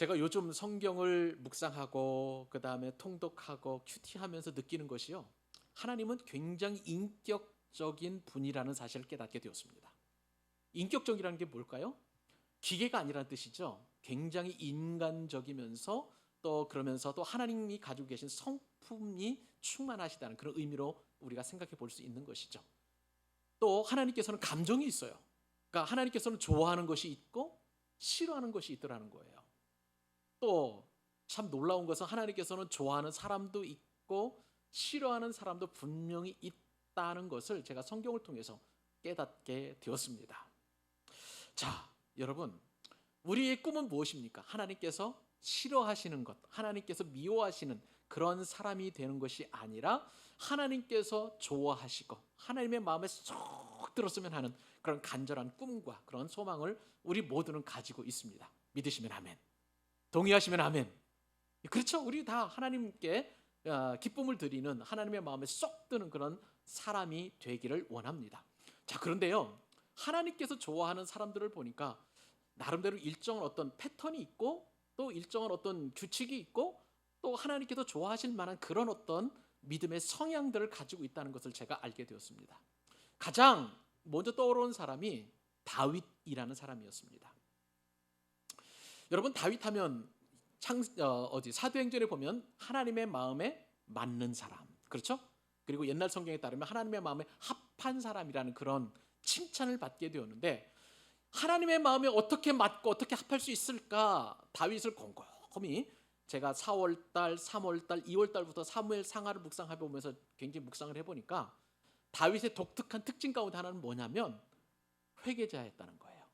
제가 요즘 성경을 묵상하고 그 다음에 통독하고 큐티하면서 느끼는 것이요, 하나님은 굉장히 인격적인 분이라는 사실을 깨닫게 되었습니다. 인격적이라는 게 뭘까요? 기계가 아니라는 뜻이죠. 굉장히 인간적이면서 또 그러면서도 하나님이 가지고 계신 성품이 충만하시다는 그런 의미로 우리가 생각해 볼 수 있는 것이죠. 또 하나님께서는 감정이 있어요. 그러니까 하나님께서는 좋아하는 것이 있고 싫어하는 것이 있더라는 거예요. 또 참 놀라운 것은 하나님께서는 좋아하는 사람도 있고 싫어하는 사람도 분명히 있다는 것을 제가 성경을 통해서 깨닫게 되었습니다. 자, 여러분, 우리의 꿈은 무엇입니까? 하나님께서 싫어하시는 것, 하나님께서 미워하시는 그런 사람이 되는 것이 아니라 하나님께서 좋아하시고 하나님의 마음에 쏙 들었으면 하는 그런 간절한 꿈과 그런 소망을 우리 모두는 가지고 있습니다. 믿으시면 아멘, 동의하시면 아멘. 그렇죠? 우리 다 하나님께 기쁨을 드리는, 하나님의 마음에 쏙 드는 그런 사람이 되기를 원합니다. 자, 그런데요, 하나님께서 좋아하는 사람들을 보니까 나름대로 일정한 어떤 패턴이 있고 또 일정한 어떤 규칙이 있고 또 하나님께서 좋아하실 만한 그런 어떤 믿음의 성향들을 가지고 있다는 것을 제가 알게 되었습니다. 가장 먼저 떠오르는 사람이 다윗이라는 사람이었습니다. 여러분, 다윗하면 사도행전에 보면 하나님의 마음에 맞는 사람, 그렇죠? 그리고 옛날 성경에 따르면 하나님의 마음에 합한 사람이라는 그런 칭찬을 받게 되었는데, 하나님의 마음에 어떻게 맞고 어떻게 합할 수 있을까 다윗을 곰곰이 제가 4월달, 3월달, 2월달부터 사무엘 상하를 묵상해 보면서 굉장히 묵상을 해보니까 다윗의 독특한 특징 가운데 하나는 뭐냐면 회개자였다는 거예요.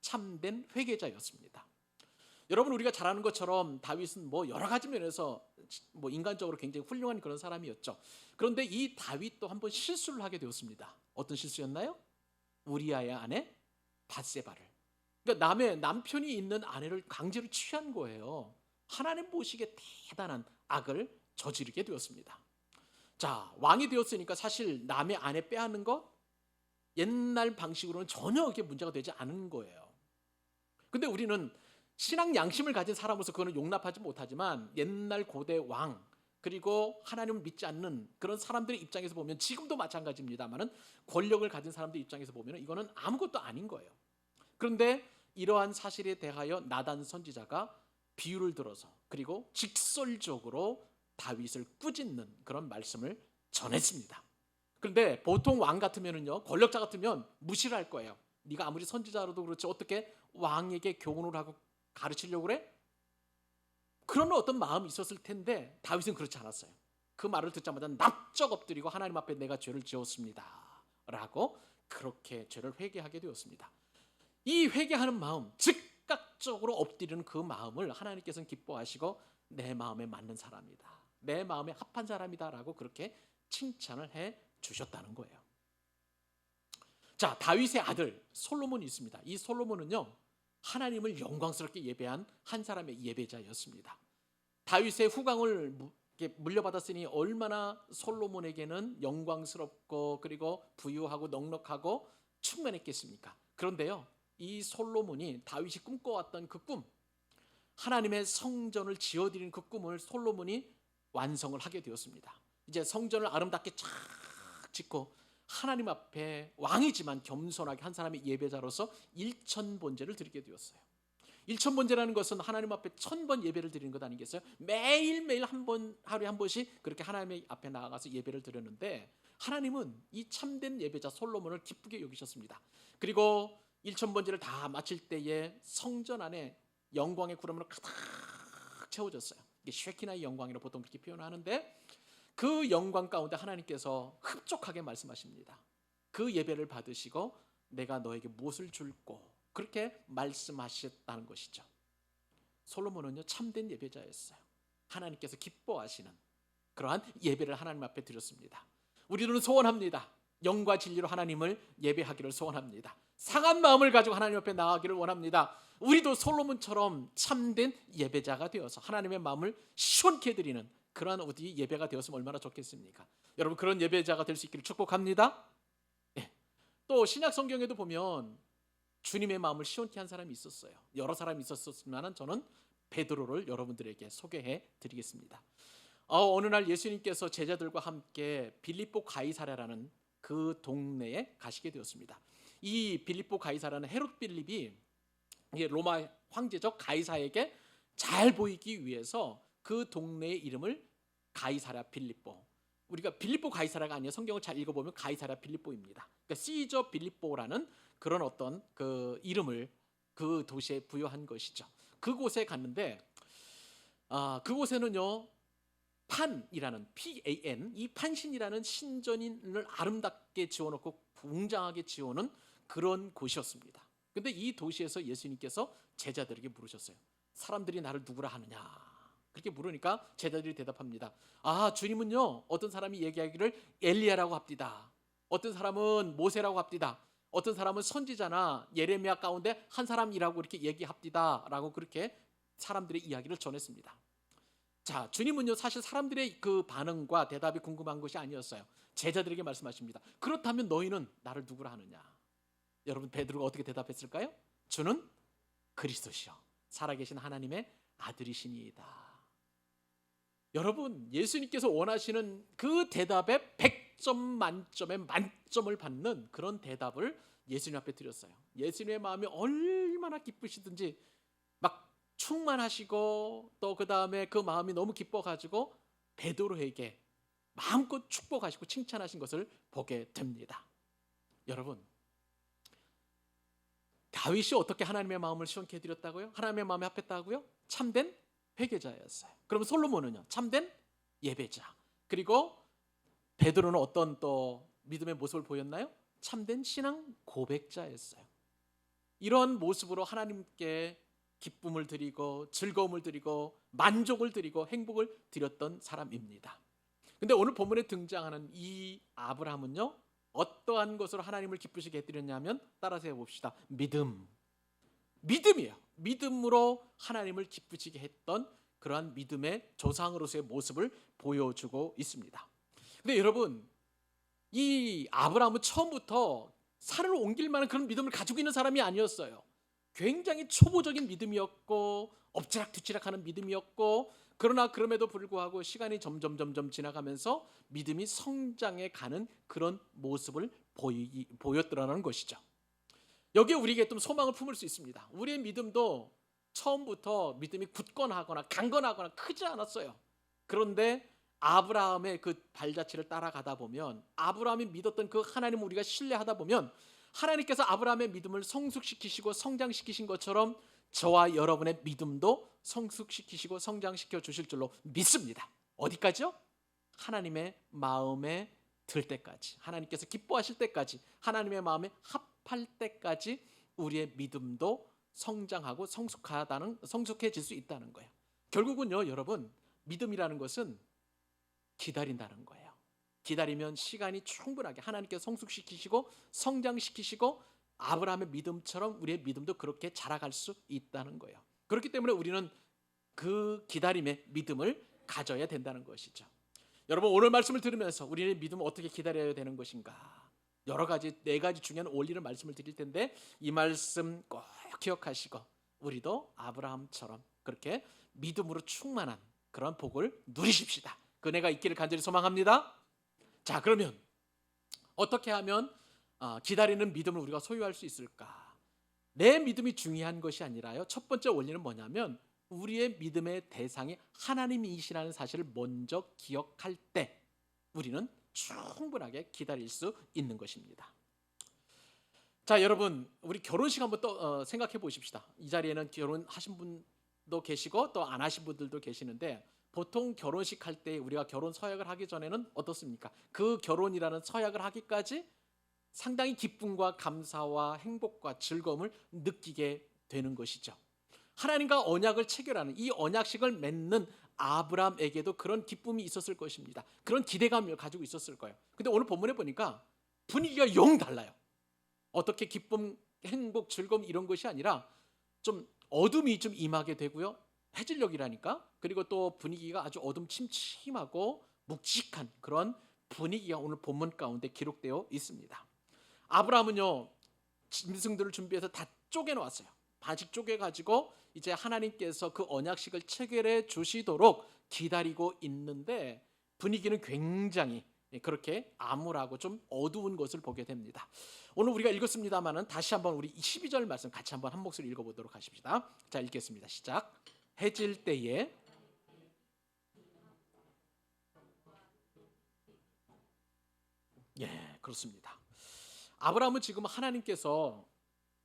참된 회개자였습니다. 여러분, 우리가 잘 아는 것처럼 다윗은 여러 가지 면에서 인간적으로 굉장히 훌륭한 그런 사람이었죠. 그런데 이 다윗도 한번 실수를 하게 되었습니다. 어떤 실수였나요? 우리아의 아내 밧세바를, 그러니까 남의 남편이 있는 아내를 강제로 취한 거예요. 하나님 보시기에 대단한 악을 저지르게 되었습니다. 자, 왕이 되었으니까 사실 남의 아내 빼앗는 것 옛날 방식으로는 전혀 그게 문제가 되지 않은 거예요. 근데 우리는 신앙 양심을 가진 사람으로서 그거는 용납하지 못하지만 옛날 고대 왕 그리고 하나님을 믿지 않는 그런 사람들의 입장에서 보면, 지금도 마찬가지입니다만은 권력을 가진 사람들 입장에서 보면 이거는 아무것도 아닌 거예요. 그런데 이러한 사실에 대하여 나단 선지자가 비유를 들어서 그리고 직설적으로 다윗을 꾸짖는 그런 말씀을 전했습니다. 그런데 보통 왕 같으면은요, 권력자 같으면 무시를 할 거예요. 네가 아무리 선지자로도 그렇지 어떻게 왕에게 교훈을 하고 가르치려고 그래? 그런 어떤 마음이 있었을 텐데 다윗은 그렇지 않았어요. 그 말을 듣자마자 납작 엎드리고 하나님 앞에 내가 죄를 지었습니다 라고 그렇게 죄를 회개하게 되었습니다. 이 회개하는 마음, 즉각적으로 엎드리는 그 마음을 하나님께서는 기뻐하시고 내 마음에 맞는 사람이다, 내 마음에 합한 사람이다 라고 그렇게 칭찬을 해 주셨다는 거예요. 자, 다윗의 아들 솔로몬이 있습니다. 이 솔로몬은요, 하나님을 영광스럽게 예배한 한 사람의 예배자였습니다. 다윗의 후광을 물려받았으니 얼마나 솔로몬에게는 영광스럽고 그리고 부유하고 넉넉하고 충만했겠습니까? 그런데요, 이 솔로몬이 다윗이 꿈꿔왔던 그 꿈, 하나님의 성전을 지어드리는 그 꿈을 솔로몬이 완성을 하게 되었습니다. 이제 성전을 아름답게 쫙 짓고 하나님 앞에 왕이지만 겸손하게 한 사람의 예배자로서 일천번제를 드리게 되었어요. 일천번제라는 것은 하나님 앞에 1000번 예배를 드리는 것 아니겠어요? 매일매일 한 번, 하루에 한 번씩 그렇게 하나님 앞에 나아가서 예배를 드렸는데, 하나님은 이 참된 예배자 솔로몬을 기쁘게 여기셨습니다. 그리고 일천번제를 다 마칠 때에 성전 안에 영광의 구름으로 가득 채워졌어요. 이게 쉐키나의 영광이라고 보통 그렇게 표현하는데, 그 영광 가운데 하나님께서 흡족하게 말씀하십니다. 그 예배를 받으시고 내가 너에게 무엇을 줄꼬, 그렇게 말씀하셨다는 것이죠. 솔로몬은요, 참된 예배자였어요. 하나님께서 기뻐하시는 그러한 예배를 하나님 앞에 드렸습니다. 우리는 소원합니다. 영과 진리로 하나님을 예배하기를 소원합니다. 상한 마음을 가지고 하나님 앞에 나아가기를 원합니다. 우리도 솔로몬처럼 참된 예배자가 되어서 하나님의 마음을 시원케 해드리는 그러한 어디 예배가 되었으면 얼마나 좋겠습니까? 여러분, 그런 예배자가 될 수 있기를 축복합니다. 네. 또 신약 성경에도 보면 주님의 마음을 시원케 한 사람이 있었어요. 여러 사람이 있었지만 저는 베드로를 여러분들에게 소개해 드리겠습니다. 어느 날 예수님께서 제자들과 함께 빌립보 가이사랴라는 그 동네에 가시게 되었습니다. 이 빌립보 가이사랴는 헤롯 빌립이 로마 황제적 가이사에게 잘 보이기 위해서 그 동네의 이름을 가이사랴 빌립보, 우리가 빌립보 가이사랴가 아니라 성경을 잘 읽어보면 가이사랴 빌립보입니다. 그러니까 시저 빌립보라는 그런 어떤 그 이름을 그 도시에 부여한 것이죠. 그곳에 갔는데 그곳에는요 판이라는 PAN, 이 판신이라는 신전인을 아름답게 지어놓고 웅장하게 지어놓은 그런 곳이었습니다. 근데 이 도시에서 예수님께서 제자들에게 물으셨어요. 사람들이 나를 누구라 하느냐? 그렇게 물으니까 제자들이 대답합니다. 주님은요 어떤 사람이 얘기하기를 엘리야라고 합디다. 어떤 사람은 모세라고 합디다. 어떤 사람은 선지자나 예레미야 가운데 한 사람이라고 이렇게 얘기합디다 라고 그렇게 사람들의 이야기를 전했습니다. 자, 주님은요 사실 사람들의 그 반응과 대답이 궁금한 것이 아니었어요. 제자들에게 말씀하십니다. 그렇다면 너희는 나를 누구라 하느냐? 여러분, 베드로가 어떻게 대답했을까요? 주는 그리스도시요 살아계신 하나님의 아들이시니이다. 여러분, 예수님께서 원하시는 그 대답에 100점 만점에 만점을 받는 그런 대답을 예수님 앞에 드렸어요. 예수님의 마음이 얼마나 기쁘시든지 막 충만하시고 또 그 다음에 그 마음이 너무 기뻐가지고 베드로에게 마음껏 축복하시고 칭찬하신 것을 보게 됩니다. 여러분, 다윗이 어떻게 하나님의 마음을 시원케 해드렸다고요? 하나님의 마음에 합했다고요? 참된 회개자였어요. 그럼 솔로몬은요? 참된 예배자. 그리고 베드로는 어떤 또 믿음의 모습을 보였나요? 참된 신앙 고백자였어요. 이런 모습으로 하나님께 기쁨을 드리고 즐거움을 드리고 만족을 드리고 행복을 드렸던 사람입니다. 근데 오늘 본문에 등장하는 이 아브라함은요 어떠한 것으로 하나님을 기쁘시게 해드렸냐면 따라서 해봅시다. 믿음이에요. 믿음으로 하나님을 기쁘시게 했던 그러한 믿음의 조상으로서의 모습을 보여주고 있습니다. 근데 여러분, 이 아브라함은 처음부터 산을 옮길 만한 그런 믿음을 가지고 있는 사람이 아니었어요. 굉장히 초보적인 믿음이었고 엎치락뒤치락하는 믿음이었고, 그러나 그럼에도 불구하고 시간이 점점 지나가면서 믿음이 성장해 가는 그런 모습을 보였더라는 것이죠. 여기에 우리에게 좀 소망을 품을 수 있습니다. 우리의 믿음도 처음부터 믿음이 굳건하거나 강건하거나 크지 않았어요. 그런데 아브라함의 그 발자취를 따라가다 보면, 아브라함이 믿었던 그 하나님을 우리가 신뢰하다 보면 하나님께서 아브라함의 믿음을 성숙시키시고 성장시키신 것처럼 저와 여러분의 믿음도 성숙시키시고 성장시켜 주실 줄로 믿습니다. 어디까지요? 하나님의 마음에 들 때까지, 하나님께서 기뻐하실 때까지, 하나님의 마음에 합할 때까지 우리의 믿음도 성장하고 성숙해질 수 있다는 거예요. 결국은요 여러분, 믿음이라는 것은 기다린다는 거예요. 기다리면 시간이 충분하게 하나님께서 성숙시키시고 성장시키시고 아브라함의 믿음처럼 우리의 믿음도 그렇게 자라갈 수 있다는 거예요. 그렇기 때문에 우리는 그 기다림의 믿음을 가져야 된다는 것이죠. 여러분, 오늘 말씀을 들으면서 우리의 믿음을 어떻게 기다려야 되는 것인가, 여러 가지 4가지 중요한 원리를 말씀을 드릴 텐데 이 말씀 꼭 기억하시고 우리도 아브라함처럼 그렇게 믿음으로 충만한 그런 복을 누리십시다. 그 은혜가 있기를 간절히 소망합니다. 자, 그러면 어떻게 하면 기다리는 믿음을 우리가 소유할 수 있을까? 내 믿음이 중요한 것이 아니라요, 첫 번째 원리는 뭐냐면 우리의 믿음의 대상이 하나님이시라는 사실을 먼저 기억할 때 우리는 충분하게 기다릴 수 있는 것입니다. 자, 여러분, 우리 결혼식 한번 또 생각해 보십시다. 이 자리에는 결혼하신 분도 계시고 또 안 하신 분들도 계시는데, 보통 결혼식 할 때 우리가 결혼 서약을 하기 전에는 어떻습니까? 그 결혼이라는 서약을 하기까지 상당히 기쁨과 감사와 행복과 즐거움을 느끼게 되는 것이죠. 하나님과 언약을 체결하는 이 언약식을 맺는 아브라함에게도 그런 기쁨이 있었을 것입니다. 그런 기대감을 가지고 있었을 거예요. 근데 오늘 본문에 보니까 분위기가 영 달라요. 어떻게 기쁨, 행복, 즐거움 이런 것이 아니라 좀 어둠이 좀 임하게 되고요. 해질녘이라니까. 그리고 또 분위기가 아주 어둠침침하고 묵직한 그런 분위기가 오늘 본문 가운데 기록되어 있습니다. 아브라함은요 짐승들을 준비해서 다 쪼개놓았어요. 반씩 쪼개 가지고 이제 하나님께서 그 언약식을 체결해 주시도록 기다리고 있는데 분위기는 굉장히 그렇게 암울하고 좀 어두운 것을 보게 됩니다. 오늘 우리가 읽었습니다마는 다시 한번 우리 12절 말씀 같이 한번 한 목소리 읽어보도록 하십시다. 자, 읽겠습니다. 시작. 해질 때에 예, 그렇습니다. 아브라함은 지금 하나님께서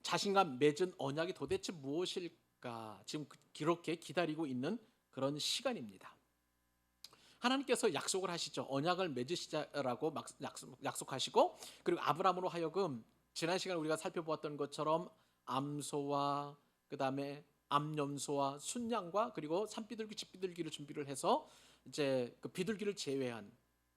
자신과 맺은 언약이 도대체 무엇일까 지금 그렇게 기다리고 있는 그런 시간입니다. 하나님께서 약속을 하시죠. 언약을 맺으시자라고 약속하시고, 그리고 아브라함으로 하여금 지난 시간에 우리가 살펴보았던 것처럼 암소와 그다음에 암염소와 순양과 그리고 산비둘기 집비둘기를 준비를 해서 이제 그 비둘기를 제외한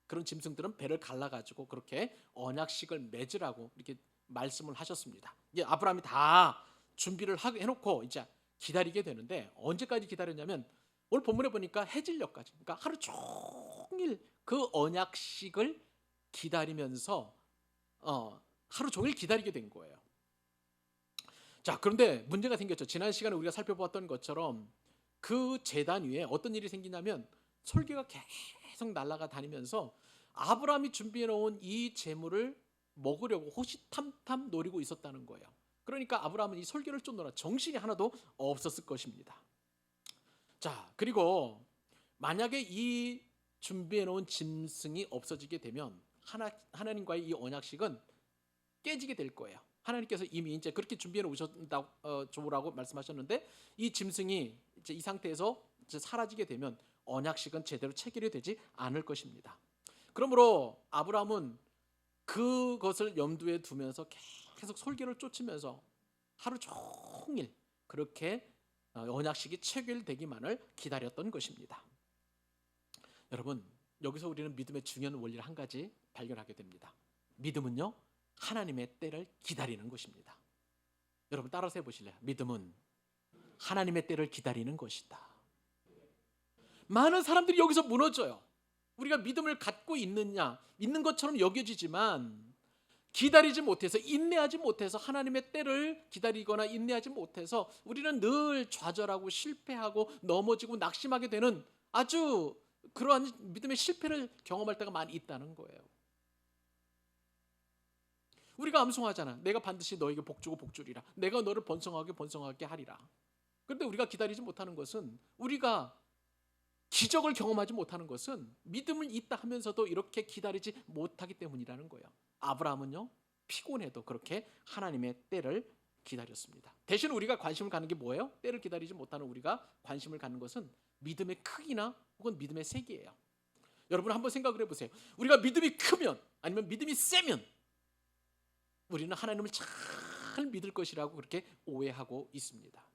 그런 짐승들은 배를 갈라가지고 그렇게 언약식을 맺으라고 이렇게 말씀을 하셨습니다. 이게 아브라함이 다 준비를 해놓고 이제 기다리게 되는데, 언제까지 기다렸냐면 오늘 본문에 보니까 해질녘까지, 그러니까 하루 종일 그 언약식을 기다리면서 하루 종일 기다리게 된 거예요. 자, 그런데 문제가 생겼죠. 지난 시간에 우리가 살펴보았던 것처럼 그 제단 위에 어떤 일이 생기냐면 솔개가 계속 날아가 다니면서 아브라함이 준비해 놓은 이 재물을 먹으려고 호시탐탐 노리고 있었다는 거예요. 그러니까 아브라함은 이 솔개를 쫓느라 정신이 하나도 없었을 것입니다. 자, 그리고 만약에 이 준비해 놓은 짐승이 없어지게 되면 하나님과의 이 언약식은 깨지게 될 거예요. 하나님께서 이미 이제 그렇게 준비해 놓으셨다고 말씀하셨는데, 이 짐승이 이제 이 상태에서 이제 사라지게 되면 언약식은 제대로 체결이 되지 않을 것입니다. 그러므로 아브라함은 그것을 염두에 두면서 계속 솔개를 쫓으면서 하루 종일 그렇게 언약식이 체결되기만을 기다렸던 것입니다. 여러분, 여기서 우리는 믿음의 중요한 원리를 한 가지 발견하게 됩니다. 믿음은요, 하나님의 때를 기다리는 것입니다. 여러분 따라서 해보실래요? 믿음은 하나님의 때를 기다리는 것이다. 많은 사람들이 여기서 무너져요. 우리가 믿음을 갖고 있는 것처럼 여겨지지만 기다리지 못해서, 인내하지 못해서, 하나님의 때를 기다리거나 인내하지 못해서 우리는 늘 좌절하고 실패하고 넘어지고 낙심하게 되는 아주 그러한 믿음의 실패를 경험할 때가 많이 있다는 거예요. 우리가 암송하잖아. 내가 반드시 너에게 복주고 복주리라. 내가 너를 번성하게 하리라. 그런데 우리가 기다리지 못하는 것은, 우리가 기적을 경험하지 못하는 것은 믿음을 있다 하면서도 이렇게 기다리지 못하기 때문이라는 거예요. 아브라함은요, 피곤해도 그렇게 하나님의 때를 기다렸습니다. 대신 우리가 관심을 갖는 게 뭐예요? 때를 기다리지 못하는 우리가 관심을 갖는 것은 믿음의 크기나 혹은 믿음의 세기예요. 여러분 한번 생각을 해보세요. 우리가 믿음이 크면, 아니면 믿음이 세면 우리는 하나님을 잘 믿을 것이라고 그렇게 오해하고 있습니다.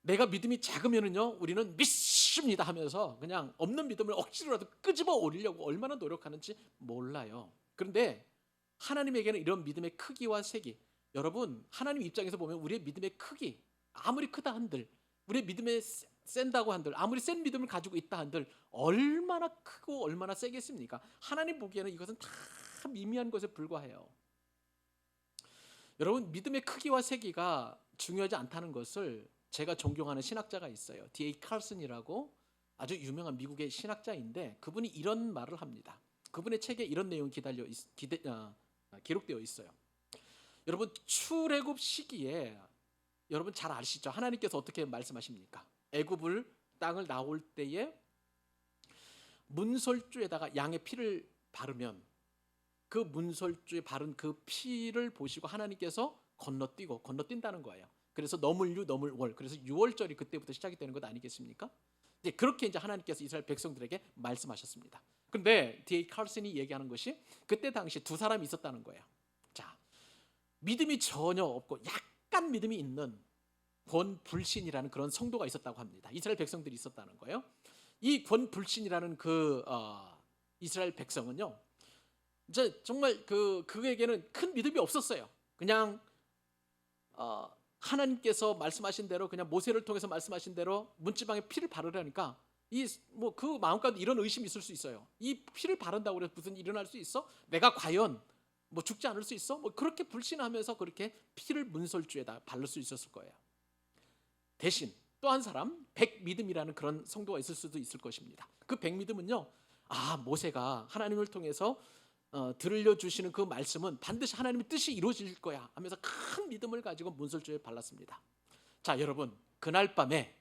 내가 믿음이 작으면은요, 우리는 믿습니다 하면서 그냥 없는 믿음을 억지로라도 끄집어 올리려고 얼마나 노력하는지 몰라요. 그런데 하나님에게는 이런 믿음의 크기와 세기, 여러분 하나님 입장에서 보면 우리의 믿음의 크기, 아무리 크다 한들, 우리의 믿음에 센다고 한들, 아무리 센 믿음을 가지고 있다 한들 얼마나 크고 얼마나 세겠습니까? 하나님 보기에는 이것은 다 미미한 것에 불과해요. 여러분, 믿음의 크기와 세기가 중요하지 않다는 것을 제가 존경하는 신학자가 있어요. D.A. 칼슨이라고 아주 유명한 미국의 신학자인데, 그분이 이런 말을 합니다. 그분의 책에 이런 내용이 기록되어 있어요. 여러분, 출애굽 시기에 여러분 잘 아시죠? 하나님께서 어떻게 말씀하십니까? 애굽을 땅을 나올 때에 문설주에다가 양의 피를 바르면 그 문설주에 바른 그 피를 보시고 하나님께서 건너뛴다는 거예요. 그래서 너물유 너물월, 그래서 6월절이 그때부터 시작이 되는 것 아니겠습니까? 이제 그렇게 이제 하나님께서 이스라엘 백성들에게 말씀하셨습니다. 그런데 D.A. 칼슨이 얘기하는 것이 그때 당시 두 사람이 있었다는 거예요. 자, 믿음이 전혀 없고 약간 믿음이 있는 권불신이라는 그런 성도가 있었다고 합니다. 이스라엘 백성들이 있었다는 거예요. 이 권불신이라는 이스라엘 백성은요, 이제 정말 그에게는 큰 믿음이 없었어요. 그냥 하나님께서 말씀하신 대로, 그냥 모세를 통해서 말씀하신 대로 문지방에 피를 바르라니까 그 마음 가운데 이런 의심이 있을 수 있어요. 이 피를 바른다고 해서 무슨 일이 일어날 수 있어? 내가 과연 뭐 죽지 않을 수 있어? 뭐 그렇게 불신하면서 그렇게 피를 문설주에다 바를 수 있었을 거예요. 대신 또 한 사람 백미듬이라는 그런 성도가 있을 수도 있을 것입니다. 그 백미듬은요, 모세가 하나님을 통해서 들려주시는 그 말씀은 반드시 하나님의 뜻이 이루어질 거야 하면서 큰 믿음을 가지고 문설주에 발랐습니다. 자, 여러분, 그날 밤에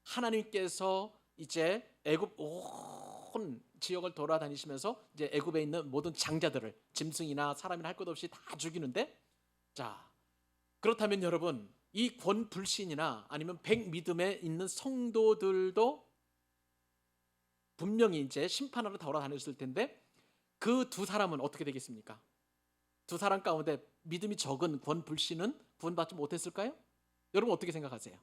하나님께서 이제 애굽 온 지역을 돌아다니시면서 이제 애굽에 있는 모든 장자들을, 짐승이나 사람이나 할 것 없이 다 죽이는데, 자, 그렇다면 여러분, 이 권불신이나 아니면 백미듬에 있는 성도들도 분명히 이제 심판하러 돌아다녔을 텐데, 그 두 사람은 어떻게 되겠습니까? 두 사람 가운데 믿음이 적은 권불신은 구원받지 못했을까요? 여러분 어떻게 생각하세요?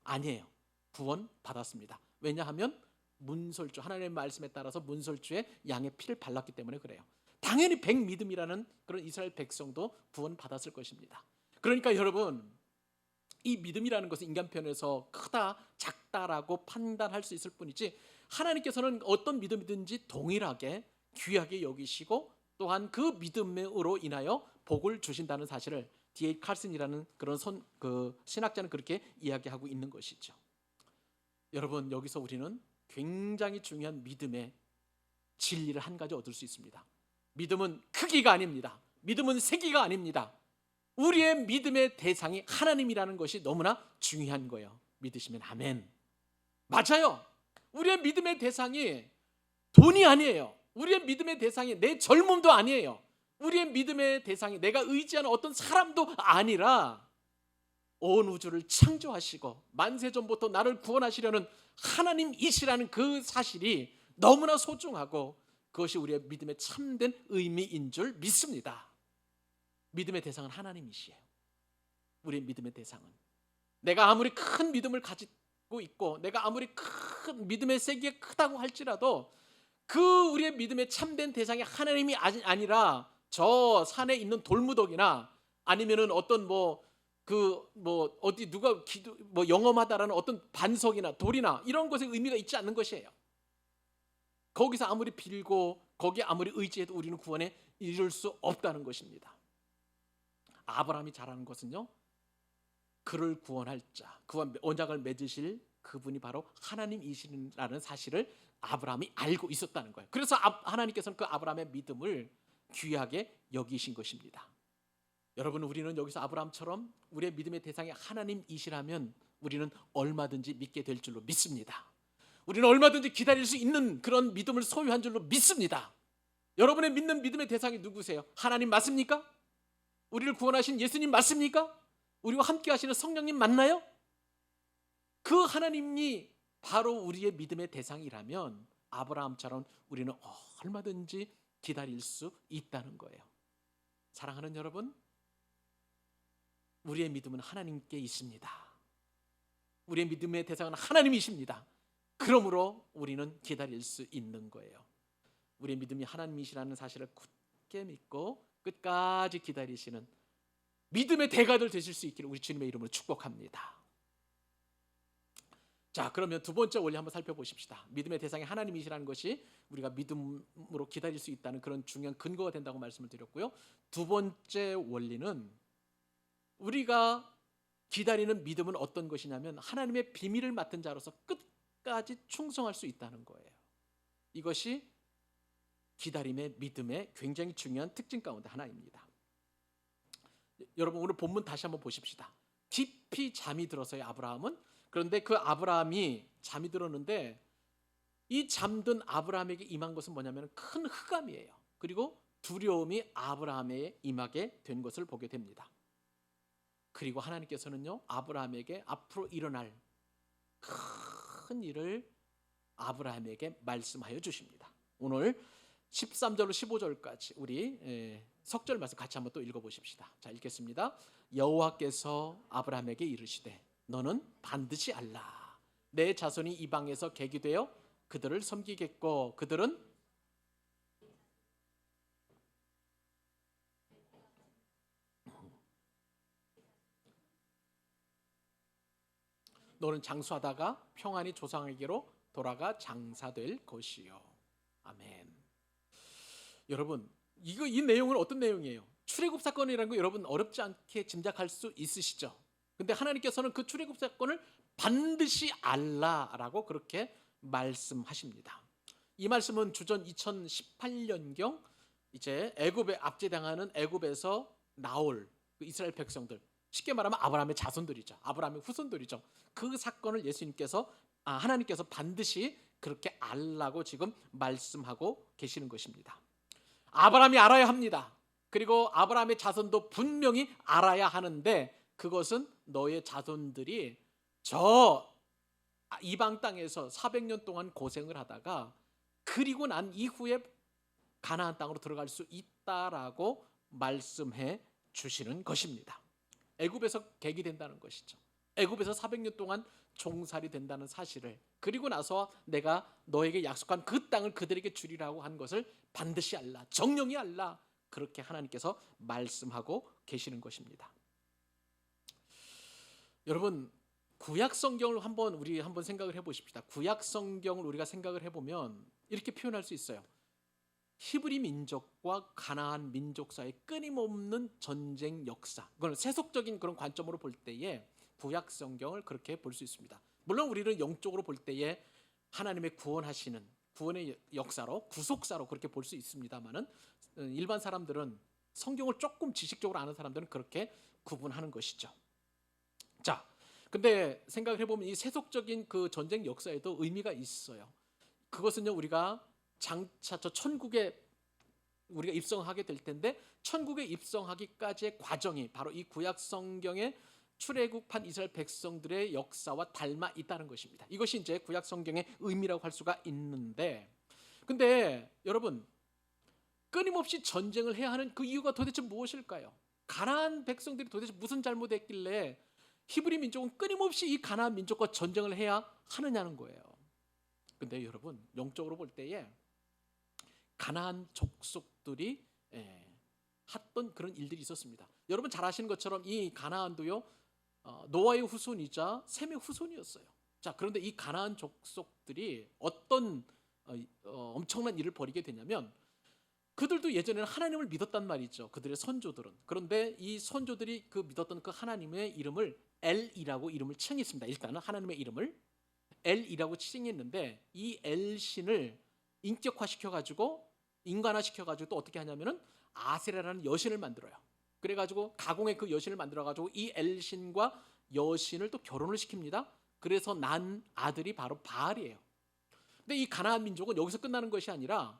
아니에요. 구원받았습니다. 왜냐하면 문설주, 하나님의 말씀에 따라서 문설주에 양의 피를 발랐기 때문에 그래요. 당연히 백미듬이라는 그런 이스라엘 백성도 구원받았을 것입니다. 그러니까 여러분, 이 믿음이라는 것은 인간 편에서 크다 작다라고 판단할 수 있을 뿐이지, 하나님께서는 어떤 믿음이든지 동일하게 귀하게 여기시고 또한 그 믿음으로 인하여 복을 주신다는 사실을 D.A. 칼슨이라는 그런 신학자는 그렇게 이야기하고 있는 것이죠. 여러분, 여기서 우리는 굉장히 중요한 믿음의 진리를 한 가지 얻을 수 있습니다. 믿음은 크기가 아닙니다. 믿음은 세기가 아닙니다. 우리의 믿음의 대상이 하나님이라는 것이 너무나 중요한 거예요. 믿으시면 아멘. 맞아요. 우리의 믿음의 대상이 돈이 아니에요. 우리의 믿음의 대상이 내 젊음도 아니에요. 우리의 믿음의 대상이 내가 의지하는 어떤 사람도 아니라 온 우주를 창조하시고 만세전부터 나를 구원하시려는 하나님이시라는 그 사실이 너무나 소중하고, 그것이 우리의 믿음의 참된 의미인 줄 믿습니다. 믿음의 대상은 하나님이시에요. 우리의 믿음의 대상은, 내가 아무리 큰 믿음을 가지고 있고 내가 아무리 큰 믿음의 세기가 크다고 할지라도 그 우리의 믿음의 참된 대상이 하나님이 아니라 저 산에 있는 돌무더기나 아니면은 어떤 어디 누가 영험하다라는 어떤 반석이나 돌이나 이런 것에 의미가 있지 않는 것이에요. 거기서 아무리 빌고 거기에 아무리 의지해도 우리는 구원에 이룰 수 없다는 것입니다. 아브라함이 잘하는 것은요, 그를 구원할 자, 그와 언약을 맺으실 그분이 바로 하나님이시라는 사실을 아브라함이 알고 있었다는 거예요. 그래서 하나님께서는 그 아브라함의 믿음을 귀하게 여기신 것입니다. 여러분, 우리는 여기서 아브라함처럼 우리의 믿음의 대상이 하나님이시라면 우리는 얼마든지 믿게 될 줄로 믿습니다. 우리는 얼마든지 기다릴 수 있는 그런 믿음을 소유한 줄로 믿습니다. 여러분의 믿는 믿음의 대상이 누구세요? 하나님 맞습니까? 우리를 구원하신 예수님 맞습니까? 우리와 함께 하시는 성령님 맞나요? 그 하나님이 바로 우리의 믿음의 대상이라면 아브라함처럼 우리는 얼마든지 기다릴 수 있다는 거예요. 사랑하는 여러분, 우리의 믿음은 하나님께 있습니다. 우리의 믿음의 대상은 하나님이십니다. 그러므로 우리는 기다릴 수 있는 거예요. 우리의 믿음이 하나님이시라는 사실을 굳게 믿고 끝까지 기다리시는 믿음의 대가들 되실 수 있기를 우리 주님의 이름으로 축복합니다. 자, 그러면 두 번째 원리 한번 살펴보십시다. 믿음의 대상이 하나님이시라는 것이 우리가 믿음으로 기다릴 수 있다는 그런 중요한 근거가 된다고 말씀을 드렸고요. 두 번째 원리는 우리가 기다리는 믿음은 어떤 것이냐면 하나님의 비밀을 맡은 자로서 끝까지 충성할 수 있다는 거예요. 이것이 기다림의 믿음의 굉장히 중요한 특징 가운데 하나입니다. 여러분, 오늘 본문 다시 한번 보십시다. 깊이 잠이 들어서요, 아브라함은. 그런데 그 아브라함이 잠이 들었는데 이 잠든 아브라함에게 임한 것은 뭐냐면 큰 흑암이에요. 그리고 두려움이 아브라함에 임하게 된 것을 보게 됩니다. 그리고 하나님께서는요, 아브라함에게 앞으로 일어날 큰 일을 아브라함에게 말씀하여 주십니다. 오늘 13절로 15절까지 우리 석절 말씀 같이 한번 또 읽어보십시다. 자, 읽겠습니다. 여호와께서 아브라함에게 이르시되 너는 반드시 알라. 내 자손이 이방에서 객이 되어 그들을 섬기겠고 그들은 너는 장수하다가 평안히 조상에게로 돌아가 장사될 것이요. 아멘. 여러분, 이 내용은 어떤 내용이에요? 출애굽 사건이라는 거 여러분 어렵지 않게 짐작할 수 있으시죠? 근데 하나님께서는 그 출애굽 사건을 반드시 알라라고 그렇게 말씀하십니다. 이 말씀은 주전 2018년경 이제 애굽에 압제당하는 애굽에서 나올 그 이스라엘 백성들, 쉽게 말하면 아브라함의 자손들이죠. 아브라함의 후손들이죠. 그 사건을 하나님께서 반드시 그렇게 알라고 지금 말씀하고 계시는 것입니다. 아브라함이 알아야 합니다. 그리고 아브라함의 자손도 분명히 알아야 하는데, 그것은 너의 자손들이 저 이방 땅에서 400년 동안 고생을 하다가 그리고 난 이후에 가나안 땅으로 들어갈 수 있다라고 말씀해 주시는 것입니다. 애굽에서 객이 된다는 것이죠. 애굽에서 400년 동안 종살이 된다는 사실을, 그리고 나서 내가 너에게 약속한 그 땅을 그들에게 주리라고 한 것을 반드시 알라, 정령이 알라, 그렇게 하나님께서 말씀하고 계시는 것입니다. 여러분, 구약 성경을 우리 한번 생각을 해보십시다. 구약 성경을 우리가 생각을 해보면 이렇게 표현할 수 있어요. 히브리 민족과 가나안 민족 사이의 끊임없는 전쟁 역사, 그건 세속적인 그런 관점으로 볼 때에 구약 성경을 그렇게 볼 수 있습니다. 물론 우리는 영적으로 볼 때에 하나님의 구원하시는 구원의 역사로, 구속사로 그렇게 볼 수 있습니다만은 일반 사람들은, 성경을 조금 지식적으로 아는 사람들은 그렇게 구분하는 것이죠. 자, 근데 생각을 해보면 이 세속적인 그 전쟁 역사에도 의미가 있어요. 그것은요, 우리가 장차 저 천국에 우리가 입성하게 될 텐데, 천국에 입성하기까지의 과정이 바로 이 구약 성경의 출애굽한 이스라엘 백성들의 역사와 닮아 있다는 것입니다. 이것이 이제 구약 성경의 의미라고 할 수가 있는데, 근데 여러분, 끊임없이 전쟁을 해야 하는 그 이유가 도대체 무엇일까요? 가나안 백성들이 도대체 무슨 잘못했길래 히브리 민족은 끊임없이 이 가나안 민족과 전쟁을 해야 하느냐는 거예요. 근데 여러분, 영적으로 볼 때에 가나안 족속들이 했던 그런 일들이 있었습니다. 여러분 잘 아시는 것처럼 이 가나안도요, 노아의 후손이자 셈의 후손이었어요. 자, 그런데 이 가나안 족속들이 어떤 엄청난 일을 벌이게 되냐면, 그들도 예전에는 하나님을 믿었단 말이죠. 그들의 선조들은. 그런데 이 선조들이 그 믿었던 그 하나님의 이름을 엘이라고 이름을 칭했습니다. 일단은 하나님의 이름을 엘이라고 칭했는데, 이 엘신을 인격화시켜가지고 인간화시켜가지고 또 어떻게 하냐면은 아세라라는 여신을 만들어요. 그래가지고 가공의 그 여신을 만들어가지고 이 엘신과 여신을 또 결혼을 시킵니다. 그래서 난 아들이 바로 바알이에요. 근데 이 가나안 민족은 여기서 끝나는 것이 아니라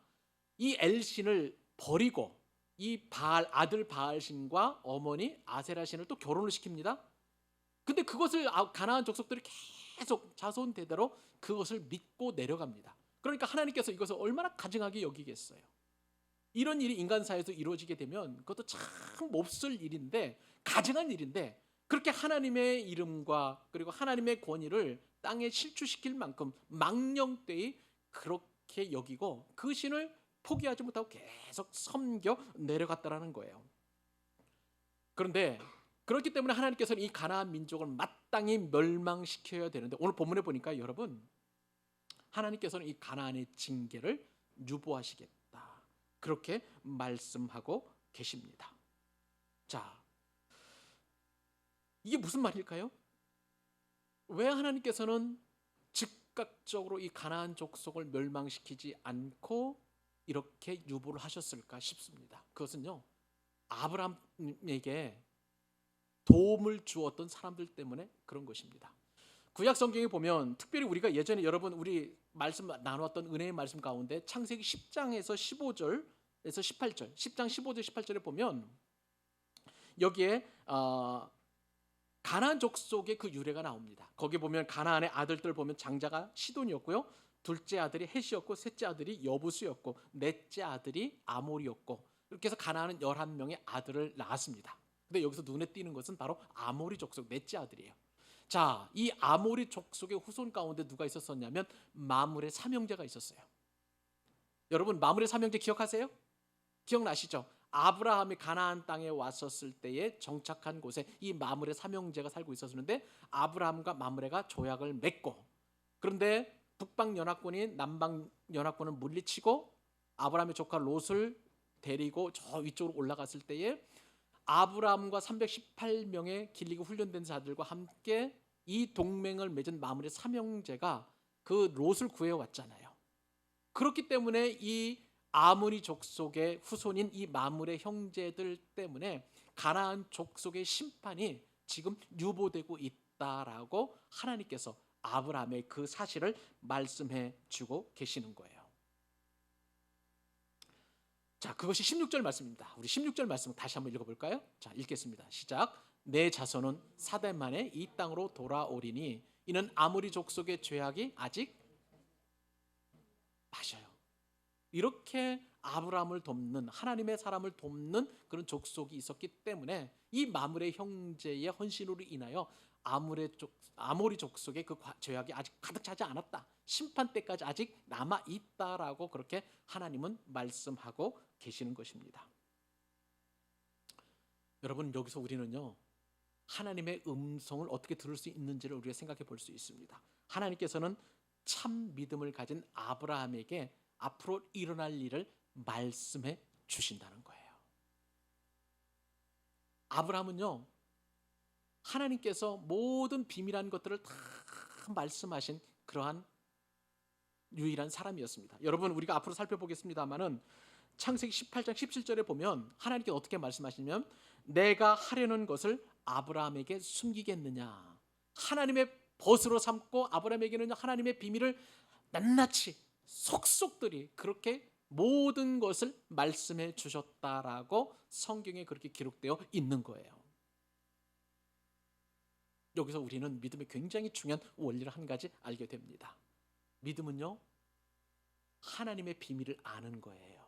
이 엘신을 버리고 이 아들 바알신과 어머니 아세라신을 또 결혼을 시킵니다. 근데 그것을 가나안 족속들이 계속 자손 대대로 그것을 믿고 내려갑니다. 그러니까 하나님께서 이것을 얼마나 가증하게 여기겠어요. 이런 일이 인간사에서 이루어지게 되면 그것도 참 몹쓸 일인데, 가증한 일인데, 그렇게 하나님의 이름과 그리고 하나님의 권위를 땅에 실추시킬 만큼 망령되이 그렇게 여기고 그 신을 포기하지 못하고 계속 섬겨 내려갔다라는 거예요. 그런데 그렇기 때문에 하나님께서는 이 가나안 민족을 마땅히 멸망시켜야 되는데, 오늘 본문에 보니까 여러분, 하나님께서는 이 가나안의 징계를 유보하시겠다, 그렇게 말씀하고 계십니다. 자, 이게 무슨 말일까요? 왜 하나님께서는 즉각적으로 이 가나안 족속을 멸망시키지 않고 이렇게 유보를 하셨을까 싶습니다. 그것은요, 아브라함에게 도움을 주었던 사람들 때문에 그런 것입니다. 구약 성경에 보면, 특별히 우리가 예전에 여러분 우리 말씀 나누었던 은혜의 말씀 가운데 창세기 10장에서 15절에서 18절, 10장 15절 18절에 보면 여기에 가나안 족속의 그 유래가 나옵니다. 거기 보면 가나안의 아들들 보면 장자가 시돈이었고요, 둘째 아들이 헷이었고, 셋째 아들이 여부수였고, 넷째 아들이 아몰이었고, 이렇게 해서 가나안은 11명의 아들을 낳았습니다. 근데 여기서 눈에 띄는 것은 바로 아모리 족속 넷째 아들이에요. 자, 이 아모리 족속의 후손 가운데 누가 있었었냐면 마므레 삼형제가 있었어요. 여러분, 마므레 삼형제 기억하세요? 기억나시죠? 아브라함이 가나안 땅에 왔었을 때에 정착한 곳에 이 마므레 삼형제가 살고 있었는데, 아브라함과 마므레가 조약을 맺고, 그런데 북방 연합군이 남방 연합군을 물리치고 아브라함의 조카 롯을 데리고 저 위쪽으로 올라갔을 때에 아브라함과 318명의 길리고 훈련된 자들과 함께 이 동맹을 맺은 마므레 삼형제가 그 롯을 구해 왔잖아요. 그렇기 때문에 이 아모리 족속의 후손인 이 마므레 형제들 때문에 가나안 족속의 심판이 지금 유보되고 있다라고 하나님께서 아브라함의 그 사실을 말씀해 주고 계시는 거예요. 자, 그것이 16절 말씀입니다. 우리 16절 말씀 다시 한번 읽어볼까요? 자, 읽겠습니다. 시작. 내 자손은 사대 만에 이 땅으로 돌아오리니 이는 아모리 족속의 죄악이 아직 맞아요. 이렇게 아브라함을 돕는 하나님의 사람을 돕는 그런 족속이 있었기 때문에 이 마므레 형제의 헌신으로 인하여 아모리 족속의 그 죄악이 아직 가득 차지 않았다. 심판 때까지 아직 남아 있다라고 그렇게 하나님은 말씀하고 계시는 것입니다. 여러분, 여기서 우리는요, 하나님의 음성을 어떻게 들을 수 있는지를 우리가 생각해 볼 수 있습니다. 하나님께서는 참 믿음을 가진 아브라함에게 앞으로 일어날 일을 말씀해 주신다는 거예요. 아브라함은요, 하나님께서 모든 비밀한 것들을 다 말씀하신 그러한 유일한 사람이었습니다. 여러분, 우리가 앞으로 살펴보겠습니다만은 창세기 18장 17절에 보면 하나님께서 어떻게 말씀하시냐면 내가 하려는 것을 아브라함에게 숨기겠느냐. 하나님의 벗으로 삼고 아브라함에게는 하나님의 비밀을 낱낱이 속속들이 그렇게 모든 것을 말씀해 주셨다라고 성경에 그렇게 기록되어 있는 거예요. 여기서 우리는 믿음의 굉장히 중요한 원리를 한 가지 알게 됩니다. 믿음은요, 하나님의 비밀을 아는 거예요.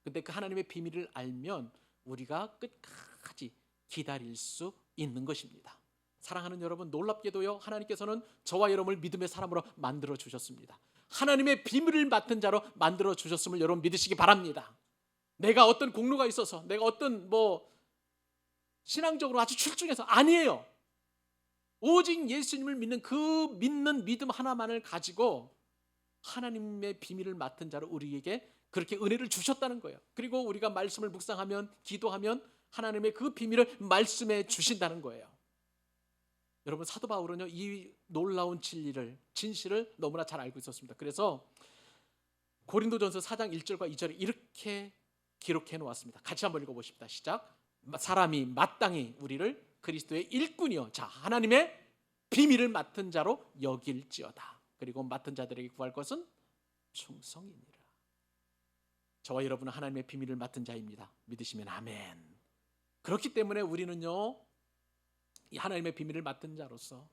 근데 그 하나님의 비밀을 알면 우리가 끝까지 기다릴 수 있는 것입니다. 사랑하는 여러분, 놀랍게도요, 하나님께서는 저와 여러분을 믿음의 사람으로 만들어 주셨습니다. 하나님의 비밀을 맡은 자로 만들어 주셨음을 여러분 믿으시기 바랍니다. 내가 어떤 공로가 있어서, 내가 어떤 신앙적으로 아주 출중해서 아니에요. 오직 예수님을 믿는 그 믿는 믿음 하나만을 가지고 하나님의 비밀을 맡은 자로 우리에게 그렇게 은혜를 주셨다는 거예요. 그리고 우리가 말씀을 묵상하면, 기도하면 하나님의 그 비밀을 말씀해 주신다는 거예요. 여러분, 사도 바울은요, 이 놀라운 진실을 너무나 잘 알고 있었습니다. 그래서 고린도전서 4장 1절과 2절에 이렇게 기록해 놓았습니다. 같이 한번 읽어보십시다. 시작. 사람이 마땅히 우리를 그리스도의 일꾼이요, 자, 하나님의 비밀을 맡은 자로 여길지어다. 그리고 맡은 자들에게 구할 것은 충성이니라. 저와 여러분은 하나님의 비밀을 맡은 자입니다. 믿으시면 아멘. 그렇기 때문에 우리는요, 이 하나님의 비밀을 맡은 자로서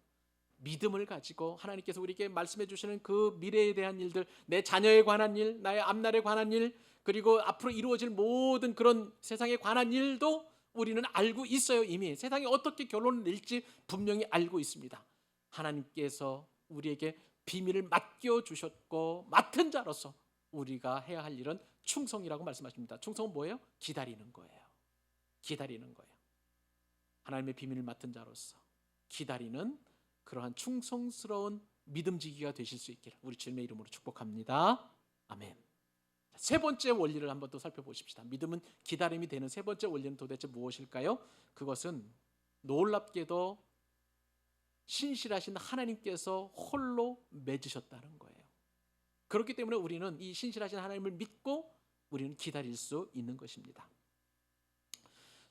믿음을 가지고 하나님께서 우리에게 말씀해 주시는 그 미래에 대한 일들, 내 자녀에 관한 일, 나의 앞날에 관한 일, 그리고 앞으로 이루어질 모든 그런 세상에 관한 일도 우리는 알고 있어요. 이미 세상이 어떻게 결론을 낼지 분명히 알고 있습니다. 하나님께서 우리에게 비밀을 맡겨주셨고 맡은 자로서 우리가 해야 할 일은 충성이라고 말씀하십니다. 충성은 뭐예요? 기다리는 거예요. 기다리는 거예요. 하나님의 비밀을 맡은 자로서 기다리는 그러한 충성스러운 믿음지기가 되실 수 있기를 우리 주님의 이름으로 축복합니다. 아멘. 세 번째 원리를 한번 또 살펴보십시다. 믿음은 기다림이 되는 세 번째 원리는 도대체 무엇일까요? 그것은 놀랍게도 신실하신 하나님께서 홀로 맺으셨다는 거예요. 그렇기 때문에 우리는 이 신실하신 하나님을 믿고 우리는 기다릴 수 있는 것입니다.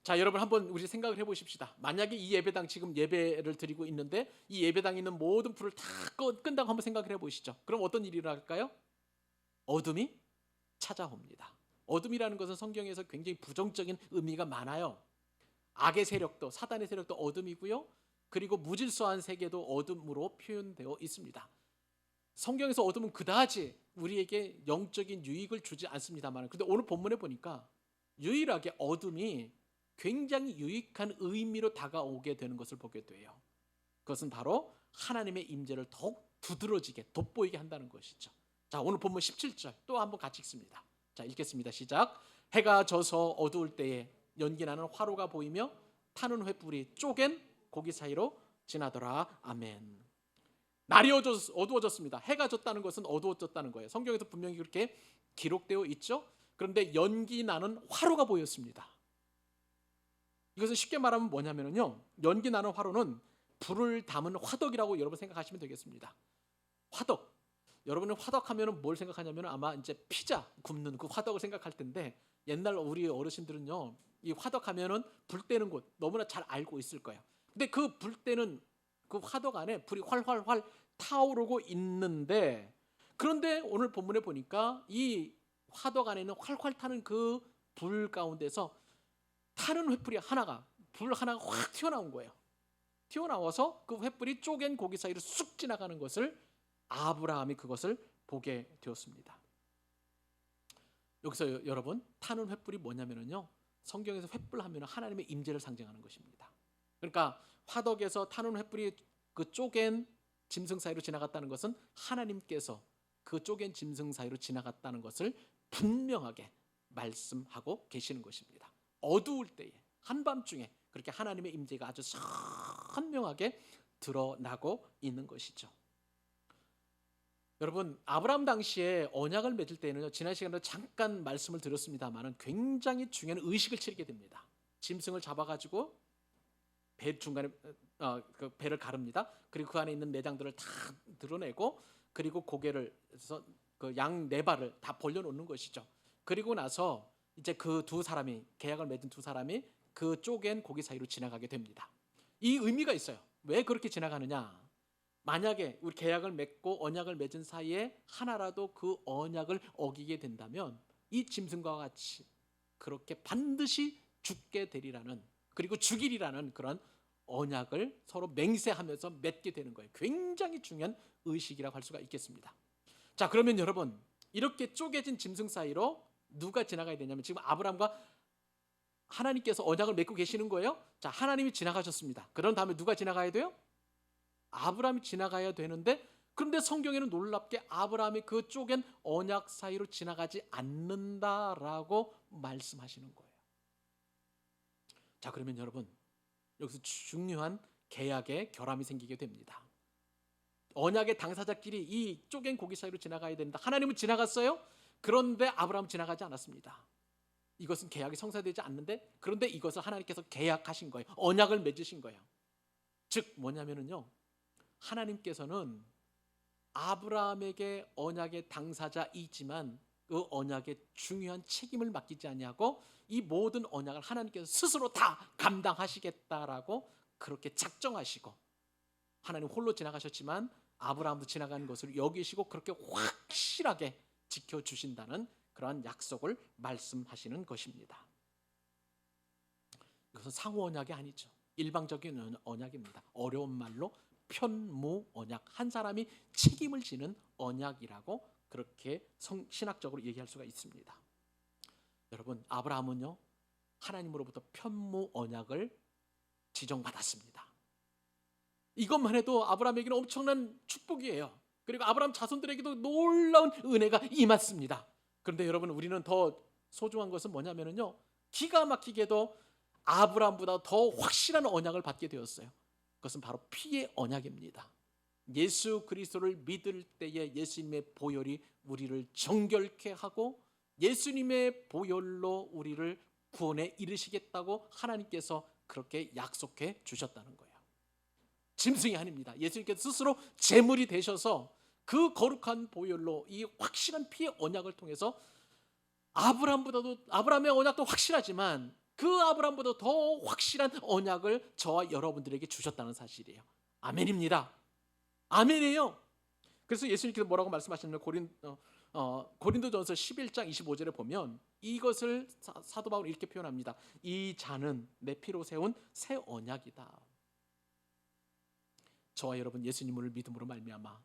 자, 여러분 한번 우리 생각을 해보십시다. 만약에 이 예배당 지금 예배를 드리고 있는데 이 예배당에 있는 모든 불을 다 끈다고 한번 생각을 해보시죠. 그럼 어떤 일이 일어날까요? 어둠이 찾아옵니다. 어둠이라는 것은 성경에서 굉장히 부정적인 의미가 많아요. 악의 세력도, 사단의 세력도 어둠이고요, 그리고 무질서한 세계도 어둠으로 표현되어 있습니다. 성경에서 어둠은 그다지 우리에게 영적인 유익을 주지 않습니다만, 근데 오늘 본문에 보니까 유일하게 어둠이 굉장히 유익한 의미로 다가오게 되는 것을 보게 돼요. 그것은 바로 하나님의 임재를 더욱 두드러지게 돋보이게 한다는 것이죠. 자, 오늘 본문 17절 또 한번 같이 읽습니다. 자, 읽겠습니다. 시작. 해가 져서 어두울 때에 연기나는 화로가 보이며 타는 횃불이 쪼갠 고기 사이로 지나더라. 아멘. 날이 어두워졌습니다. 해가 졌다는 것은 어두워졌다는 거예요. 성경에서 분명히 그렇게 기록되어 있죠. 그런데 연기 나는 화로가 보였습니다. 이것은 쉽게 말하면 뭐냐면요, 연기 나는 화로는 불을 담은 화덕이라고 여러분 생각하시면 되겠습니다. 화덕. 여러분은 화덕하면 뭘 생각하냐면 아마 이제 피자 굽는 그 화덕을 생각할 텐데, 옛날 우리 어르신들은요, 이 화덕하면은 불 때는 곳 너무나 잘 알고 있을 거예요. 근데 그 불 때는 그 화덕 안에 불이 활활활 타오르고 있는데, 그런데 오늘 본문에 보니까 이 화덕 안에는 활활 타는 그 불 가운데서 타는 횃불이 하나가, 불 하나가 확 튀어나온 거예요. 튀어나와서 그 횃불이 쪼갠 고기 사이로 쑥 지나가는 것을 아브라함이 그것을 보게 되었습니다. 여기서 여러분, 타는 횃불이 뭐냐면요, 성경에서 횃불 하면 하나님의 임재를 상징하는 것입니다. 그러니까 화덕에서 타는 횃불이 그 쪼갠 짐승 사이로 지나갔다는 것은 하나님께서 그 쪼갠 짐승 사이로 지나갔다는 것을 분명하게 말씀하고 계시는 것입니다. 어두울 때에, 한밤중에 그렇게 하나님의 임재가 아주 선명하게 드러나고 있는 것이죠. 여러분, 아브라함 당시에 언약을 맺을 때는요, 지난 시간에 잠깐 말씀을 드렸습니다만 굉장히 중요한 의식을 치르게 됩니다. 짐승을 잡아가지고 배 중간에 그 배를 가릅니다. 그리고 그 안에 있는 내장들을 다 드러내고, 그리고 고개를 해서 그 양 네 발을 다 벌려놓는 것이죠. 그리고 나서 이제 그 두 사람이, 계약을 맺은 두 사람이 그 쪼갠 고기 사이로 지나가게 됩니다. 이 의미가 있어요. 왜 그렇게 지나가느냐? 만약에 우리 계약을 맺고 언약을 맺은 사이에 하나라도 그 언약을 어기게 된다면 이 짐승과 같이 그렇게 반드시 죽게 되리라는, 그리고 죽이리라는 그런 언약을 서로 맹세하면서 맺게 되는 거예요. 굉장히 중요한 의식이라고 할 수가 있겠습니다. 자, 그러면 여러분, 이렇게 쪼개진 짐승 사이로 누가 지나가야 되냐면, 지금 아브라함과 하나님께서 언약을 맺고 계시는 거예요. 자, 하나님이 지나가셨습니다. 그런 다음에 누가 지나가야 돼요? 아브라함이 지나가야 되는데, 그런데 성경에는 놀랍게 아브라함이 그 쪼갠 언약 사이로 지나가지 않는다라고 말씀하시는 거예요. 자, 그러면 여러분, 여기서 중요한 계약의 결함이 생기게 됩니다. 언약의 당사자끼리 이 쪼갠 고기 사이로 지나가야 된다. 하나님은 지나갔어요. 그런데 아브라함은 지나가지 않았습니다. 이것은 계약이 성사되지 않는데, 그런데 이것을 하나님께서 계약하신 거예요. 언약을 맺으신 거예요. 즉 뭐냐면요, 하나님께서는 아브라함에게 언약의 당사자이지만 그 언약의 중요한 책임을 맡기지 아니하고 이 모든 언약을 하나님께서 스스로 다 감당하시겠다라고 그렇게 작정하시고, 하나님 홀로 지나가셨지만 아브라함도 지나가는 것을 여기시고 그렇게 확실하게 지켜주신다는 그러한 약속을 말씀하시는 것입니다. 이것은 상호 언약이 아니죠. 일방적인 언약입니다. 어려운 말로 편무 언약, 한 사람이 책임을 지는 언약이라고 그렇게 신학적으로 얘기할 수가 있습니다. 여러분, 아브라함은요, 하나님으로부터 편무 언약을 지정받았습니다. 이것만 해도 아브라함에게는 엄청난 축복이에요. 그리고 아브라함 자손들에게도 놀라운 은혜가 임했습니다. 그런데 여러분, 우리는 더 소중한 것은 뭐냐면요, 기가 막히게도 아브라함보다 더 확실한 언약을 받게 되었어요. 그것은 바로 피의 언약입니다. 예수 그리스도를 믿을 때에 예수님의 보혈이 우리를 정결케 하고 예수님의 보혈로 우리를 구원에 이르시겠다고 하나님께서 그렇게 약속해 주셨다는 거예요. 짐승이 아닙니다. 예수님께서 스스로 제물이 되셔서 그 거룩한 보혈로 이 확실한 피의 언약을 통해서 아브라함의 언약도 확실하지만 그 아브라함보다 더 확실한 언약을 저와 여러분들에게 주셨다는 사실이에요. 아멘입니다. 아멘이에요. 그래서 예수님께서 뭐라고 말씀하셨냐면 고린도전서 11장 25절에 보면 이것을 사도 바울은 이렇게 표현합니다. 이 잔은 내 피로 세운 새 언약이다. 저와 여러분, 예수님을 믿음으로 말미암아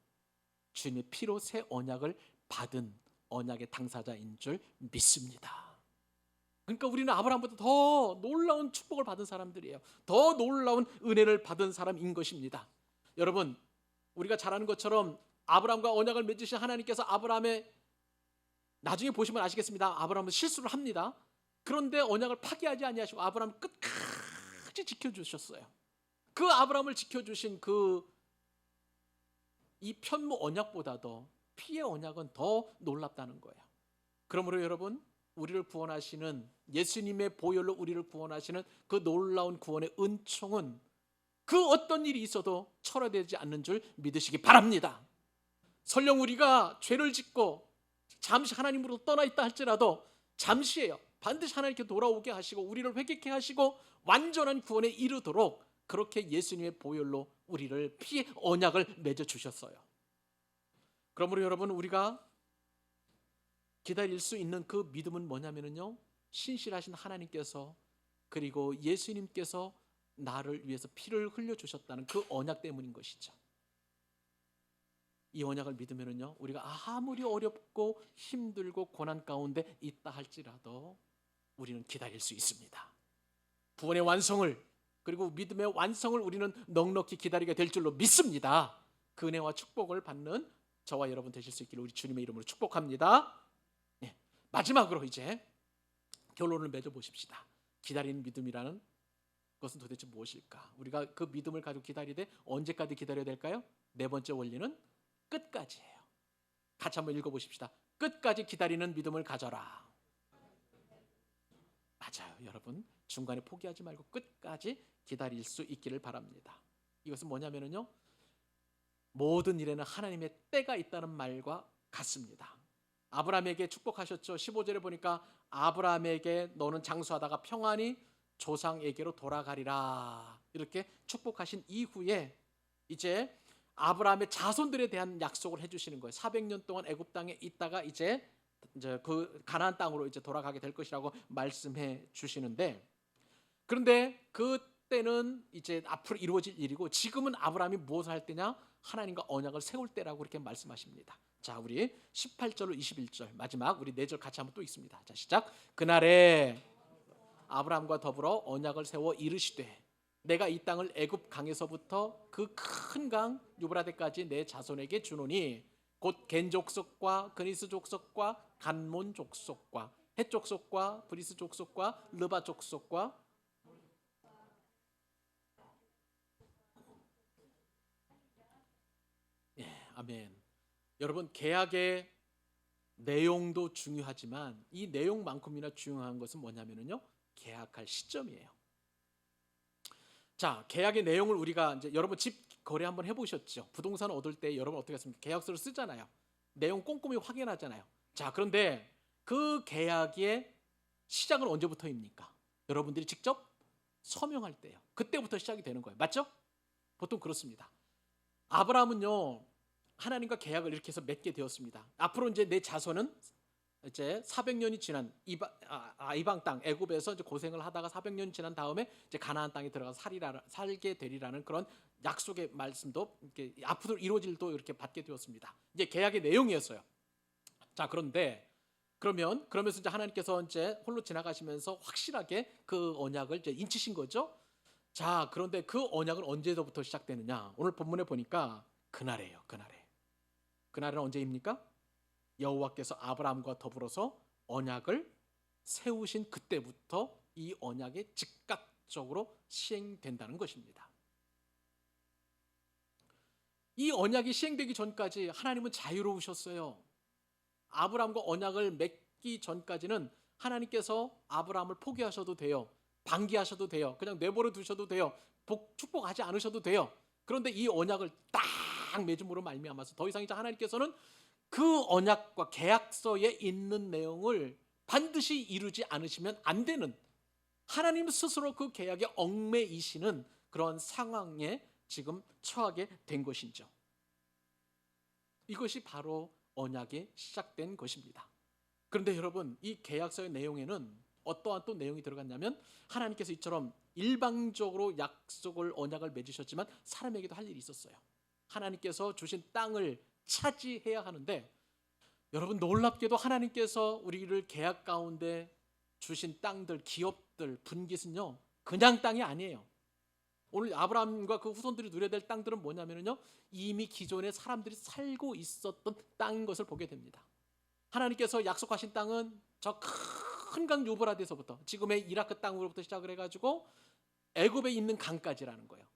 주님의 피로 새 언약을 받은 언약의 당사자인 줄 믿습니다. 그러니까 우리는 아브라함보다 더 놀라운 축복을 받은 사람들이에요. 더 놀라운 은혜를 받은 사람인 것입니다. 여러분, 우리가 잘 아는 것처럼 아브라함과 언약을 맺으신 하나님께서 아브라함의, 나중에 보시면 아시겠습니다, 아브라함은 실수를 합니다. 그런데 언약을 파기하지 아니하시고 아브라함을 끝까지 지켜주셨어요. 그 아브라함을 지켜주신 이 편무 언약보다도 피의 언약은 더 놀랍다는 거예요. 그러므로 여러분, 우리를 구원하시는 예수님의 보혈로 우리를 구원하시는 그 놀라운 구원의 은총은 그 어떤 일이 있어도 철회되지 않는 줄 믿으시기 바랍니다. 설령 우리가 죄를 짓고 잠시 하나님으로 떠나 있다 할지라도 잠시예요. 반드시 하나님께 돌아오게 하시고 우리를 회개케 하시고 완전한 구원에 이르도록 그렇게 예수님의 보혈로 우리를 피해 언약을 맺어 주셨어요. 그러므로 여러분, 우리가 기다릴 수 있는 그 믿음은 뭐냐면요, 신실하신 하나님께서 그리고 예수님께서 나를 위해서 피를 흘려 주셨다는 그 언약 때문인 것이죠. 이 언약을 믿으면요, 우리가 아무리 어렵고 힘들고 고난 가운데 있다 할지라도 우리는 기다릴 수 있습니다. 구원의 완성을, 그리고 믿음의 완성을 우리는 넉넉히 기다리게 될 줄로 믿습니다. 그 은혜와 축복을 받는 저와 여러분 되실 수 있기를 우리 주님의 이름으로 축복합니다. 네, 마지막으로 이제 결론을 맺어 보십시다. 기다리는 믿음이라는 것은 도대체 무엇일까? 우리가 그 믿음을 가지고 기다리되 언제까지 기다려야 될까요? 네 번째 원리는 끝까지예요. 같이 한번 읽어보십시다. 끝까지 기다리는 믿음을 가져라. 맞아요, 여러분. 중간에 포기하지 말고 끝까지 기다릴 수 있기를 바랍니다. 이것은 뭐냐면요, 모든 일에는 하나님의 때가 있다는 말과 같습니다. 아브라함에게 축복하셨죠. 15절에 보니까 아브라함에게 너는 장수하다가 평안히 조상에게로 돌아가리라 이렇게 축복하신 이후에 이제 아브라함의 자손들에 대한 약속을 해주시는 거예요. 400년 동안 애굽 땅에 있다가 이제 그 가나안 땅으로 이제 돌아가게 될 것이라고 말씀해 주시는데, 그런데 그때는 이제 앞으로 이루어질 일이고 지금은 아브라함이 무엇을 할 때냐? 하나님과 언약을 세울 때라고 그렇게 말씀하십니다. 자, 우리 18절로 21절 마지막 우리 4절 같이 한번 또 읽습니다. 자, 시작. 그날에 아브라함과 더불어 언약을 세워 이르시되 내가 이 땅을 애굽 강에서부터 그 큰 강 유브라데까지 내 자손에게 주노니 곧 겐 족속과 그니스 족속과 간몬 족속과 헷 족속과 브리스 족속과 르바 족속과 예, 아멘. 여러분, 계약의 내용도 중요하지만 이 내용만큼이나 중요한 것은 뭐냐면요, 계약할 시점이에요. 자, 계약의 내용을 우리가 이제 여러분 집 거래 한번 해보셨죠? 부동산 얻을 때 여러분 어떻게 했습니까? 계약서를 쓰잖아요. 내용 꼼꼼히 확인하잖아요. 자, 그런데 그 계약의 시작은 언제부터입니까? 여러분들이 직접 서명할 때예요. 그때부터 시작이 되는 거예요. 맞죠? 보통 그렇습니다. 아브라함은요, 하나님과 계약을 이렇게 해서 맺게 되었습니다. 앞으로 이제 내 자손은 이제 400년이 지난 이방 땅 애굽에서 이제 고생을 하다가 400년 지난 다음에 이제 가나안 땅에 들어가서 살게 되리라는 그런 약속의 말씀도 이렇게 앞으로 이루어질도 이렇게 받게 되었습니다. 이제 계약의 내용이었어요. 자, 그런데 그러면서 이제 하나님께서 이제 홀로 지나가시면서 확실하게 그 언약을 이제 인치신 거죠. 자, 그런데 그 언약은 언제부터 시작되느냐? 오늘 본문에 보니까 그날이에요. 그날은 언제입니까? 여호와께서 아브라함과 더불어서 언약을 세우신 그때부터 이 언약이 즉각적으로 시행된다는 것입니다. 이 언약이 시행되기 전까지 하나님은 자유로우셨어요. 아브라함과 언약을 맺기 전까지는 하나님께서 아브라함을 포기하셔도 돼요. 방기하셔도 돼요. 그냥 내버려 두셔도 돼요. 축복하지 않으셔도 돼요. 그런데 이 언약을 딱 맺음으로 말미암아서 더 이상 이제 하나님께서는 그 언약과 계약서에 있는 내용을 반드시 이루지 않으시면 안 되는, 하나님 스스로 그 계약에 얽매이시는 그런 상황에 지금 처하게 된 것이죠. 이것이 바로 언약이 시작된 것입니다. 그런데 여러분, 이 계약서의 내용에는 어떠한 또 내용이 들어갔냐면, 하나님께서 이처럼 일방적으로 약속을 언약을 맺으셨지만 사람에게도 할 일이 있었어요. 하나님께서 주신 땅을 차지해야 하는데, 여러분 놀랍게도 하나님께서 우리를 계약 가운데 주신 땅들, 기업들, 분깃은요 그냥 땅이 아니에요. 오늘 아브라함과 그 후손들이 누려야 될 땅들은 뭐냐면요, 이미 기존에 사람들이 살고 있었던 땅인 것을 보게 됩니다. 하나님께서 약속하신 땅은 저 큰 강 유브라데서부터 지금의 이라크 땅으로부터 시작을 해가지고 애굽에 있는 강까지라는 거예요.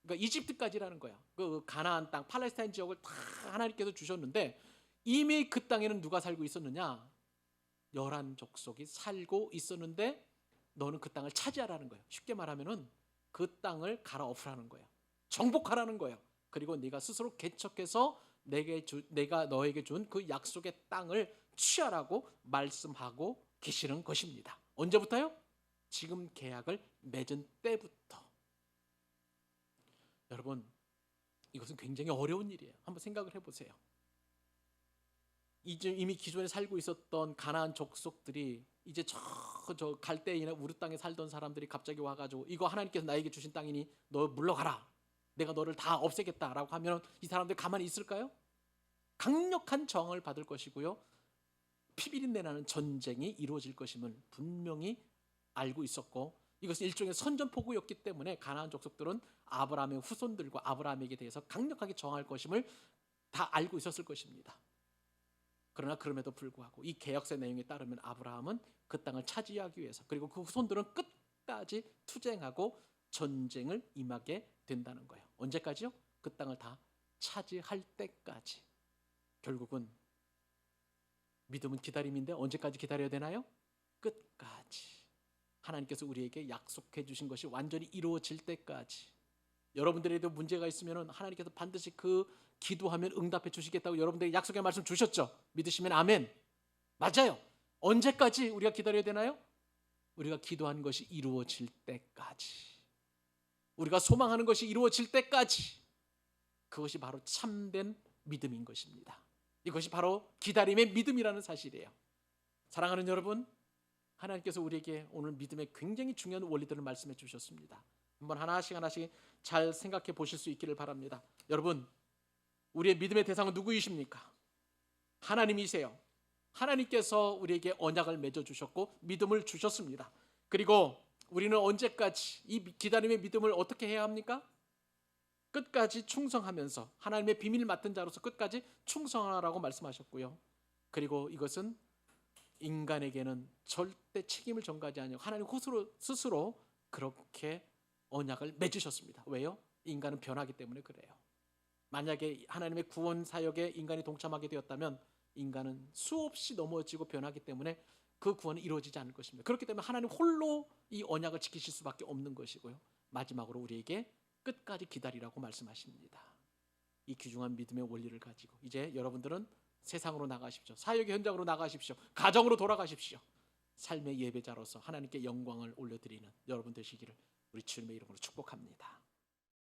그러니까 이집트까지라는 거야. 그 가나안 땅, 팔레스타인 지역을 다 하나님께서 주셨는데 이미 그 땅에는 누가 살고 있었느냐? 열한 족속이 살고 있었는데 너는 그 땅을 차지하라는 거예요. 쉽게 말하면은 그 땅을 갈아엎으라는 거예요. 정복하라는 거예요. 그리고 네가 스스로 개척해서 내가 너에게 준 그 약속의 땅을 취하라고 말씀하고 계시는 것입니다. 언제부터요? 지금 계약을 맺은 때부터. 여러분, 이것은 굉장히 어려운 일이에요. 한번 생각을 해보세요. 이미 기존에 살고 있었던 가나안 족속들이 이제 저 갈대이나 우르 땅에 살던 사람들이 갑자기 와가지고 이거 하나님께서 나에게 주신 땅이니 너 물러가라, 내가 너를 다 없애겠다라고 하면 이 사람들 가만히 있을까요? 강력한 저항을 받을 것이고요, 피비린내 나는 전쟁이 이루어질 것임을 분명히 알고 있었고, 이것은 일종의 선전포고였기 때문에 가나안 족속들은 아브라함의 후손들과 아브라함에게 대해서 강력하게 저항할 것임을 다 알고 있었을 것입니다. 그러나 그럼에도 불구하고 이 계약서 내용에 따르면 아브라함은 그 땅을 차지하기 위해서, 그리고 그 후손들은 끝까지 투쟁하고 전쟁을 임하게 된다는 거예요. 언제까지요? 그 땅을 다 차지할 때까지. 결국은 믿음은 기다림인데 언제까지 기다려야 되나요? 끝까지. 하나님께서 우리에게 약속해 주신 것이 완전히 이루어질 때까지. 여러분들에도 문제가 있으면 하나님께서 반드시 그 기도하면 응답해 주시겠다고 여러분들에게 약속의 말씀 주셨죠. 믿으시면 아멘. 맞아요. 언제까지 우리가 기다려야 되나요? 우리가 기도한 것이 이루어질 때까지. 우리가 소망하는 것이 이루어질 때까지. 그것이 바로 참된 믿음인 것입니다. 이것이 바로 기다림의 믿음이라는 사실이에요. 사랑하는 여러분, 하나님께서 우리에게 오늘 믿음의 굉장히 중요한 원리들을 말씀해 주셨습니다. 한번 하나씩 잘 생각해 보실 수 있기를 바랍니다. 여러분, 우리의 믿음의 대상은 누구이십니까? 하나님이세요. 하나님께서 우리에게 언약을 맺어 주셨고 믿음을 주셨습니다. 그리고 우리는 언제까지 이 기다림의 믿음을 어떻게 해야 합니까? 끝까지 충성하면서 하나님의 비밀 맡은 자로서 끝까지 충성하라고 말씀하셨고요. 그리고 이것은 인간에게는 절대 책임을 전가하지 않고 하나님 스스로 그렇게 언약을 맺으셨습니다. 왜요? 인간은 변하기 때문에 그래요. 만약에 하나님의 구원 사역에 인간이 동참하게 되었다면 인간은 수없이 넘어지고 변하기 때문에 그 구원은 이루어지지 않을 것입니다. 그렇기 때문에 하나님 홀로 이 언약을 지키실 수밖에 없는 것이고요. 마지막으로 우리에게 끝까지 기다리라고 말씀하십니다. 이 귀중한 믿음의 원리를 가지고 이제 여러분들은 세상으로 나가십시오. 사역의 현장으로 나가십시오. 가정으로 돌아가십시오. 삶의 예배자로서 하나님께 영광을 올려드리는 여러분 되시기를 우리 주님의 이름으로 축복합니다.